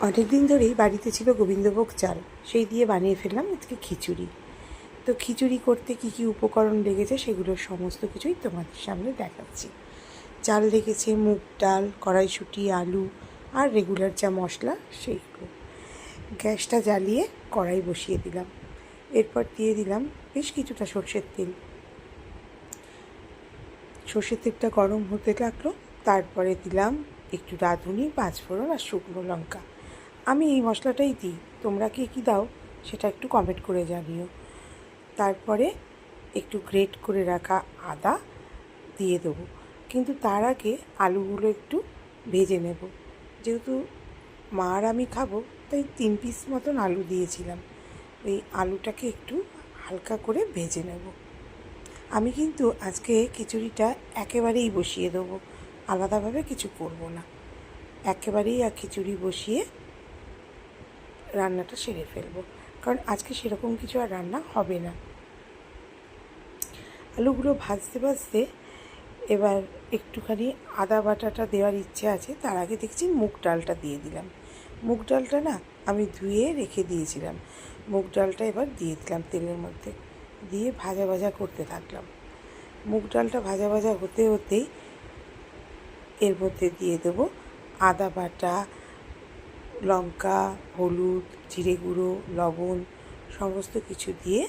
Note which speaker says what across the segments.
Speaker 1: অনেক দিন ধরেই বাড়িতে ছিল গোবিন্দভোগ চাল, সেই দিয়ে বানিয়ে ফেললাম আজকে খিচুড়ি। তো খিচুড়ি করতে কী কী উপকরণ লেগেছে সেগুলোর সমস্ত কিছুই তোমাদের সামনে দেখাচ্ছি। চাল লেগেছে, মুগ ডাল, কড়াইশুঁটি, আলু আর রেগুলার যা মশলা সেইগুলো। গ্যাসটা জ্বালিয়ে কড়াই বসিয়ে দিলাম। এরপর দিয়ে দিলাম বেশ কিছুটা সর্ষের তেল। সর্ষের তেলটা গরম হতে লাগলো। তারপরে দিলাম একটু রাঁধুনি, পাঁচফোড়ন আর শুকনো লঙ্কা। আমি এই মশলাটাই দিই, তোমরা কে কী দাও সেটা একটু কমেন্ট করে জানিও। তারপরে একটু গ্রেট করে রাখা আদা দিয়ে দেবো, কিন্তু তার আগে আলুগুলো একটু ভেজে নেব। যেহেতু মা আর আমি খাবো, তাই 3 পিস মতন আলু দিয়েছিলাম। এই আলুটাকে একটু হালকা করে ভেজে নেব। আমি কিন্তু আজকে খিচুড়িটা একেবারেই বসিয়ে দেবো, আলাদাভাবে কিছু করব না। একেবারেই খিচুড়ি বসিয়ে রান্নাটা সেরে ফেলবো, কারণ আজকে সেরকম কিছু আর রান্না হবে না। আলুগুলো ভাজতে ভাজতে এবার একটুখানি আদা বাটাটা দেওয়ার ইচ্ছে আছে। তার আগে দেখছি মুগ ডালটা দিয়ে দিলাম। মুগ ডালটা না আমি ধুয়ে রেখে দিয়েছিলাম। মুগ ডালটা এবার দিয়ে দিলাম তেলের মধ্যে, দিয়ে ভাজা ভাজা করতে থাকলাম। মুগ ডালটা ভাজা ভাজা হতে হতেই এর মধ্যে দিয়ে দেবো আদা বাটা, লঙ্কা, হলুদ, জিরে গুঁড়ো, লবণ সমস্ত কিছু দিয়ে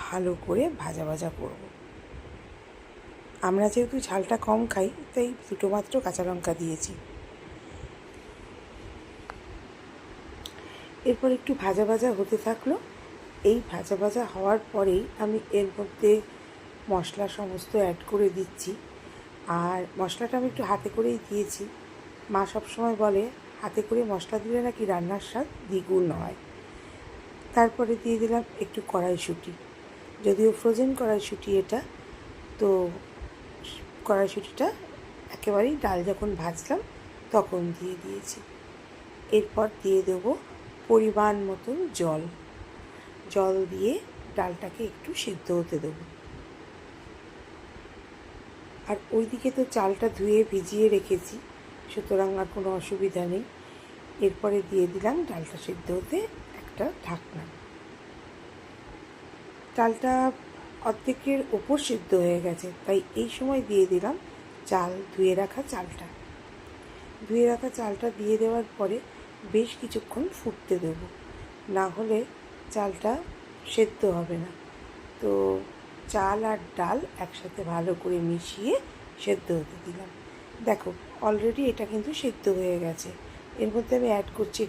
Speaker 1: ভালো করে ভাজা ভাজা করব। আমরা যেহেতু ঝালটা কম খাই, তাই 2টো মাত্র কাঁচা লঙ্কা দিয়েছি। এরপর একটু ভাজা ভাজা হতে থাকলো। এই ভাজা ভাজা হওয়ার পরেই আমি এর মধ্যে মশলা সমস্ত অ্যাড করে দিচ্ছি। আর মশলাটা আমি একটু হাতে করেই দিয়েছি। মা সবসময় বলে হাতে করে মশলা দিলে নাকি রান্নার স্বাদ দ্বিগুণ হয়। তারপরে দিয়ে দিলাম একটু কড়াইশুঁটি, যদিও ফ্রোজেন কড়াইশুঁটি এটা। তো কড়াইশুঁটিটা একেবারেই ডাল যখন ভাজলাম তখন দিয়ে দিয়েছি। এরপর দিয়ে দেবো পরিমাণ মতন জল দিয়ে ডালটাকে একটু সেদ্ধ হতে দেবো। আর ওইদিকে তো চালটা ধুয়ে ভিজিয়ে রেখেছি, সুতরাং আর কোনো অসুবিধা নেই। এরপরে দিয়ে দিলাম ডালটা সেদ্ধ হতে একটা ঢাকনা। ডালটা অর্ধেকের ওপর সেদ্ধ হয়ে গেছে, তাই এই সময় দিয়ে দিলাম ধুয়ে রাখা চালটা। ধুয়ে রাখা চালটা দিয়ে দেওয়ার পরে বেশ কিছুক্ষণ ফুটতে দেব, না হলে চালটা সেদ্ধ হবে না। তো চাল আর ডাল একসাথে ভালো করে মিশিয়ে সেদ্ধ হতে দিলাম। দেখো অলরেডি এটা কিন্তু সেদ্ধ হয়ে গেছে। এর মধ্যে আমি অ্যাড করছি